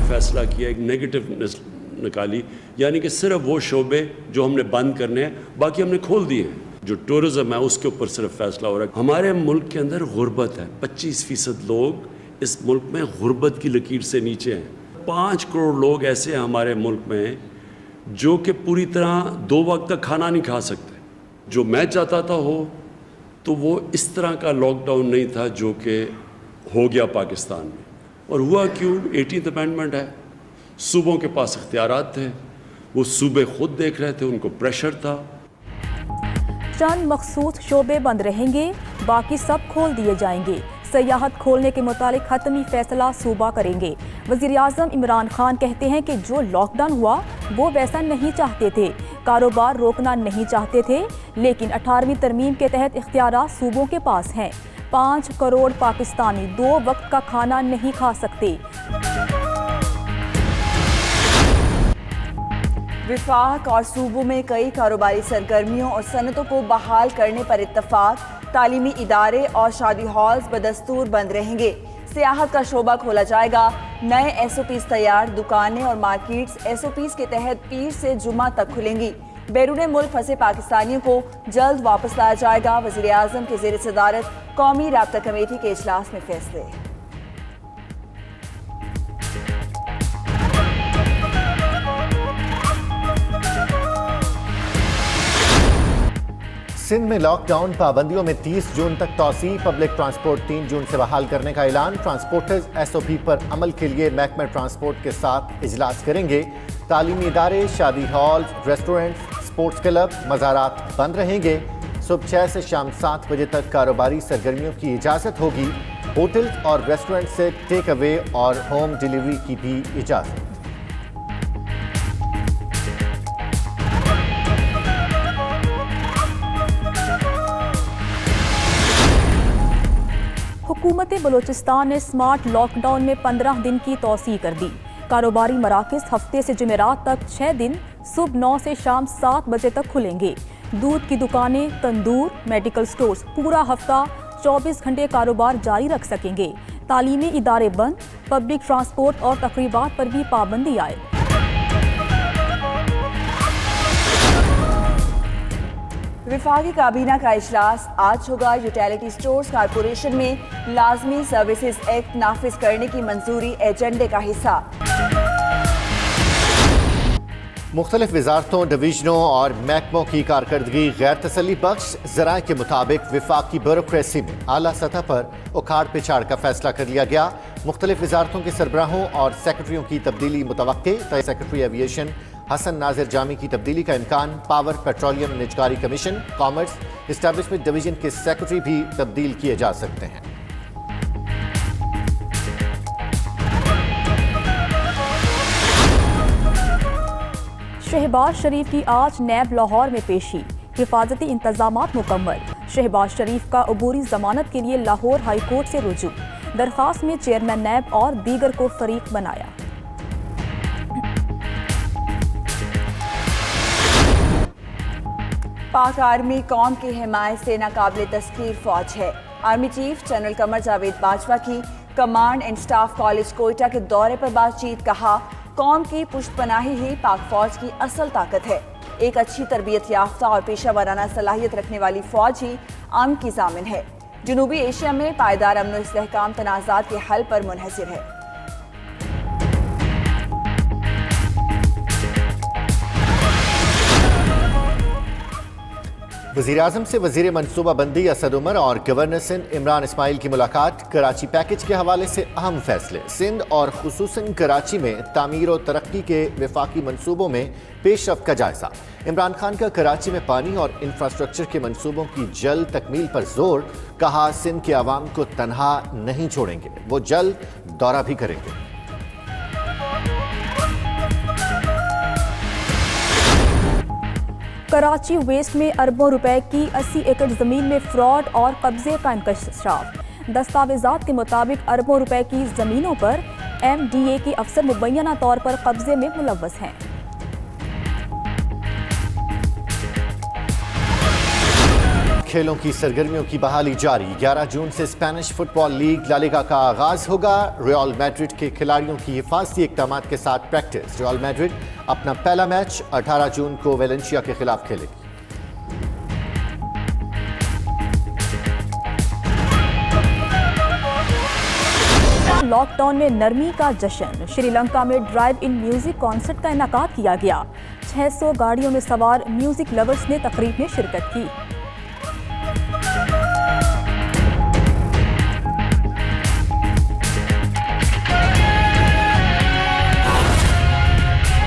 फ़ैसला किया, एक नेगेटिवनेस निकाली, यानी कि सिर्फ वो शोबे जो हमने बंद करने हैं बाकी हमने खोल दिए हैं। जो टूरिज़्म है उसके ऊपर सिर्फ फ़ैसला हो रहा है। हमारे मुल्क के अंदर गुर्बत है, 25% लोग इस मुल्क में गुर्बत की लकीर से नीचे हैं। 5 करोड़ लोग ऐसे हैं हमारे मुल्क में जो कि पूरी तरह 2 वक्त तक खाना नहीं खा सकते। जो मैं चाहता था हो तो वो इस तरह का लॉकडाउन नहीं था जो कि हो गया पाकिस्तान में। और हुआ क्यों? 18th अमेंडमेंट है, सूबों के पास इख्तियारात थे, वो सूबे खुद देख रहे थे, उनको प्रेशर था। चंद मखसूस शोबे बंद रहेंगे, बाकी सब खोल दिए जाएंगे। सयाहत खोलने के मुतालिक हतमी फैसला सूबा करेंगे। वज़ीर-ए-आज़म इमरान खान कहते हैं कि जो लॉकडाउन हुआ वो वैसा नहीं चाहते थे, कारोबार रोकना नहीं चाहते थे, लेकिन 18वीं तरमीम के तहत इख्तियारात सूबों के पास हैं। 5 करोड़ पाकिस्तानी 2 वक्त का खाना नहीं खा सकते। विफाक और सूबों में कई कारोबारी सरगर्मियों और सनतों को बहाल करने पर इत्तफाक। तालीमी इदारे और शादी हॉल्स बदस्तूर बंद रहेंगे। सियाहत का शोबा खोला जाएगा। नए SOPs तैयार। दुकानें और मार्केट्स SOPs के तहत पीर से जुमा तक खुलेंगी। बैरून मुल्क फंसे पाकिस्तानियों को जल्द वापस लाया जाएगा। वज़ीर-ए-आज़म के ज़ेर सदारत कौमी राब्ता कमेटी के इजलास में फैसले। सिंध में लॉकडाउन पाबंदियों में 30 जून तक तौसी। पब्लिक ट्रांसपोर्ट 3 जून से बहाल करने का ऐलान। ट्रांसपोर्टर्स SOP पर अमल के लिए महकमा ट्रांसपोर्ट के साथ इजलास करेंगे। तालीमी इदारे, शादी हॉल्स, रेस्टोरेंट्स, स्पोर्ट्स क्लब, मज़ारात बंद रहेंगे। सुबह 6 से शाम 7 बजे तक कारोबारी सरगर्मियों की इजाज़त होगी। होटल्स और रेस्टोरेंट से टेक अवे और होम डिलीवरी की भी इजाज़त। हुकूमत बलोचिस्तान ने स्मार्ट लॉकडाउन में 15 दिन की तौसीह कर दी। कारोबारी मराकज़ हफ्ते से जुमेरात तक 6 दिन सुबह 9 से शाम 7 बजे तक खुलेंगे। दूध की दुकानें, तंदूर, मेडिकल स्टोर्स पूरा हफ्ता 24 घंटे कारोबार जारी रख सकेंगे। तालीमी इदारे बंद। पब्लिक ट्रांसपोर्ट और तकरीबात पर भी पाबंदी आए। विफाकी काबीना का इजलास आज होगा। यूटिलिटी स्टोर्स कॉरपोरेशन में लाजमी सर्विसेज एक्ट नाफिज करने की मंजूरी एजेंडे का हिस्सा। मुख्तलिफ वजारतों, डिवीजनों और महकमों की कारकर्दगी गैर तसल्ली बख्श। ज़राए के मुताबिक विफाकी ब्यूरोक्रेसी में आला सतह पर उखाड़ पिछाड़ का फैसला कर लिया गया। मुख्तलिफ वजारतों के सरबराहों और सेक्रेटरियों की तब्दीली मुतवक्के। सेक्रेटरी एविएशन हसन नाजिर जामी की तब्दीली का इम्कान। पावर, पेट्रोलियम, निजकारी कमीशन, कॉमर्स, इस्टेब्लिशमेंट डिवीजन के सेक्रेटरी भी तब्दील किए जा सकते हैं। शहबाज शरीफ की आज नैब लाहौर में पेशी। हिफाजती इंतजामात मुकम्मल। शहबाज शरीफ का अबूरी जमानत के लिए लाहौर हाई कोर्ट से रुजू। दरख्वास्त में चेयरमैन नैब और दीगर को फरीक बनाया। पाक आर्मी कौम की हिमायत से नाकाबिले तस्खीर फौज है। Army chief general Qamar Javed Bajwa की command and staff college Quetta के दौरे पर बातचीत। कहा, कौम की पुष्टपनाही ही पाक फौज की असल ताकत है। एक अच्छी तरबियत याफ्ता और पेशा वाराना सलाहियत रखने वाली फौज ही अमन की जामिन है। जनूबी एशिया में पायदार अमन और इस्तेहकाम तनाज़ात के हल पर मुनहसिर है। वज़ीर-ए-आज़म से वज़ीर मनसूबाबंदी असद उमर और गवर्नर सिंध इमरान इस्माइल की मुलाकात। कराची पैकेज के हवाले से अहम फैसले। सिंध और खुसूसन कराची में तामीर और तरक्की के वफाकी मनसूबों में पेशरफ्त का जायजा। इमरान खान का कराची में पानी और इंफ्रास्ट्रक्चर के मनसूबों की जल्द तकमील पर जोर। कहा, सिंध के आवाम को तनहा नहीं छोड़ेंगे, वो जल्द दौरा भी करेंगे। कराची वेस्ट में अरबों रुपए की 80 एकड़ जमीन में फ्रॉड और कब्जे का इंकशाफ। दस्तावेजात के मुताबिक अरबों रुपए की जमीनों पर MDA के अफसर मुबैना तौर पर कब्जे में मुलव्वस हैं। खेलों की सरगर्मियों की बहाली जारी। 11 जून से Spanish football league La Liga का आगाज होगा। रियल मैड्रिड के खिलाड़ियों की हिफाजती इकदाम के साथ प्रैक्टिस। रियल मैड्रिड अपना पहला मैच 18 जून को वेलेंशिया के खिलाफ खेलेगी। लॉकडाउन में नरमी का जश्न। श्रीलंका में ड्राइव इन म्यूजिक कॉन्सर्ट का इनेकाद किया गया। 600 गाड़ियों में सवार म्यूजिक लवर्स ने तकरीब में शिरकत की।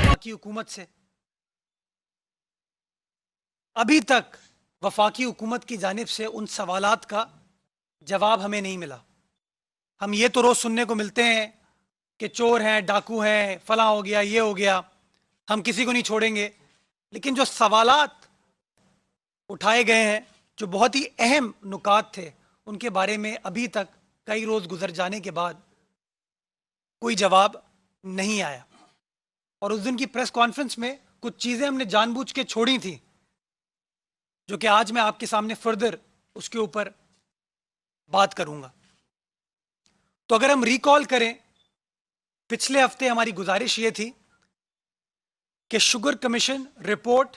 वफाकी हुकूमत से अभी तक वफाकी हुकूमत की जानिब से उन सवालात का जवाब हमें नहीं मिला। हम ये तो रोज़ सुनने को मिलते हैं कि चोर हैं, डाकू हैं, फला हो गया, ये हो गया, हम किसी को नहीं छोड़ेंगे। लेकिन जो सवालात उठाए गए हैं, जो बहुत ही अहम नुकात थे, उनके बारे में अभी तक कई रोज़ गुजर जाने के बाद कोई जवाब नहीं आया। और उस दिन की प्रेस कॉन्फ्रेंस में कुछ चीज़ें हमने जानबूझ के छोड़ी थी, जो कि आज मैं आपके सामने फर्दर उसके ऊपर बात करूंगा। तो अगर हम रिकॉल करें, पिछले हफ्ते हमारी गुजारिश ये थी कि शुगर कमीशन रिपोर्ट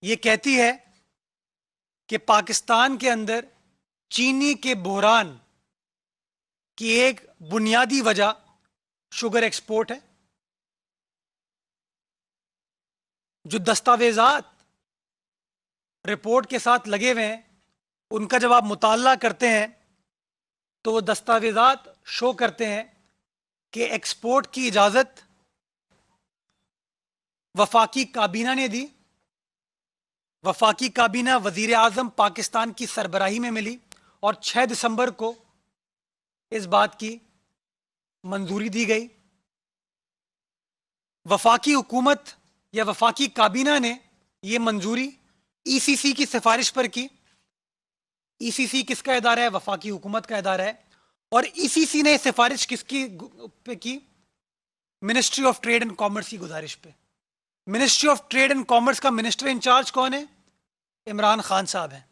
ये कहती है कि पाकिस्तान के अंदर चीनी के बहरान की एक बुनियादी वजह शुगर एक्सपोर्ट है। जो दस्तावेजात रिपोर्ट के साथ लगे हुए हैं, उनका जब आप मुताला करते हैं तो वो दस्तावेजात शो करते हैं कि एक्सपोर्ट की इजाज़त वफाकी काबीना ने दी। वफाकी काबीना वज़ीर आज़म पाकिस्तान की सरबराही में मिली और 6 दिसंबर को इस बात की मंजूरी दी गई। वफाकी हुकूमत या वफाकी काबीना ने यह मंजूरी ईसीसी की सिफारिश पर की। ईसीसी किसका इदारा है? वफाकी हुकूमत का इदारा है। और ईसीसी ने सिफारिश किसकी पे की? Ministry of trade and commerce की गुजारिश पे। Ministry of trade and commerce का मिनिस्टर इंचार्ज कौन है? इमरान खान साहब हैं।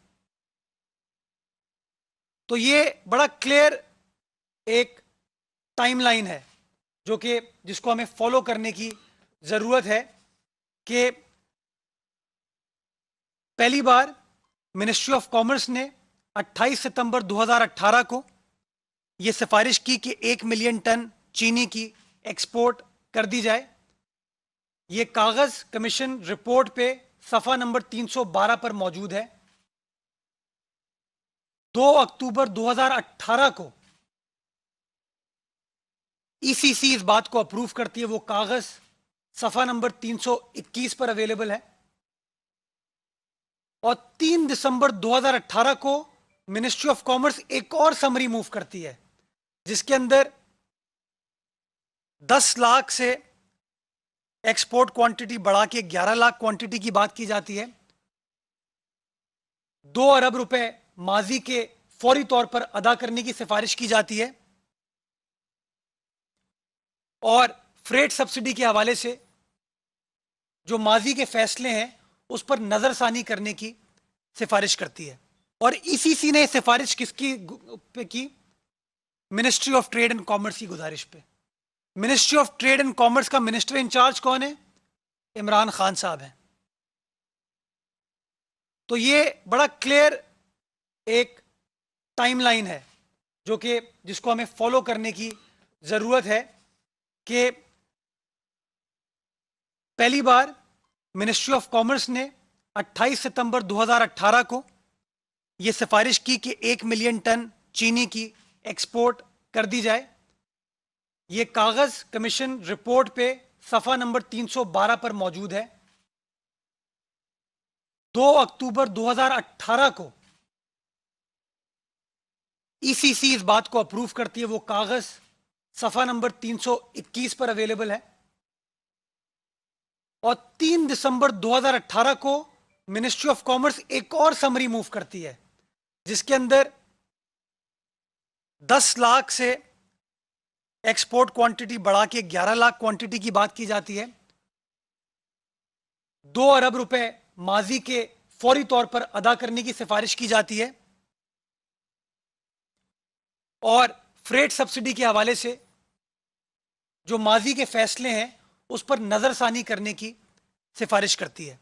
तो ये बड़ा क्लियर एक टाइमलाइन है जो कि जिसको हमें फॉलो करने की जरूरत है कि पहली बार मिनिस्ट्री ऑफ कॉमर्स ने 28 सितंबर 2018 को यह सिफारिश की कि 1 मिलियन टन चीनी की एक्सपोर्ट कर दी जाए। यह कागज कमीशन रिपोर्ट पे सफ़ा नंबर 312 पर मौजूद है। 2 अक्टूबर 2018 को ईसीसी इस बात को अप्रूव करती है। वो कागज सफ़ा नंबर 321 पर अवेलेबल है। और 3 दिसंबर 2018 को मिनिस्ट्री ऑफ कॉमर्स एक और समरी मूव करती है, जिसके अंदर 10 लाख से एक्सपोर्ट क्वांटिटी बढ़ा के 11 लाख क्वांटिटी की बात की जाती है। 2 अरब रुपए माजी के फौरी तौर पर अदा करने की सिफारिश की जाती है। और फ्रेट सब्सिडी के हवाले से जो माजी के फैसले हैं उस पर नजरसानी करने की सिफारिश करती है। और ईसीसी ने सिफारिश किसकी पे की? Ministry of trade and commerce की गुजारिश पे। Ministry of trade and commerce का मिनिस्टर इंचार्ज कौन है? इमरान खान साहब हैं। तो ये बड़ा क्लियर एक टाइमलाइन है जो कि जिसको हमें फॉलो करने की जरूरत है कि पहली बार मिनिस्ट्री ऑफ कॉमर्स ने 28 सितंबर 2018 को यह सिफारिश की कि 1 मिलियन टन चीनी की एक्सपोर्ट कर दी जाए। यह कागज कमीशन रिपोर्ट पे सफ़ा नंबर 312 पर मौजूद है। 2 अक्टूबर 2018 को ईसीसी इस बात को अप्रूव करती है। वो कागज सफ़ा नंबर 321 पर अवेलेबल है। और 3 दिसंबर 2018 को मिनिस्ट्री ऑफ कॉमर्स एक और समरी मूव करती है, जिसके अंदर 10 लाख से एक्सपोर्ट क्वांटिटी बढ़ा के 11 लाख क्वांटिटी की बात की जाती है। 2 अरब रुपए माजी के फौरी तौर पर अदा करने की सिफारिश की जाती है और फ्रेट सब्सिडी के हवाले से जो माजी के फैसले हैं उस पर नजरसानी करने की सिफारिश करती है।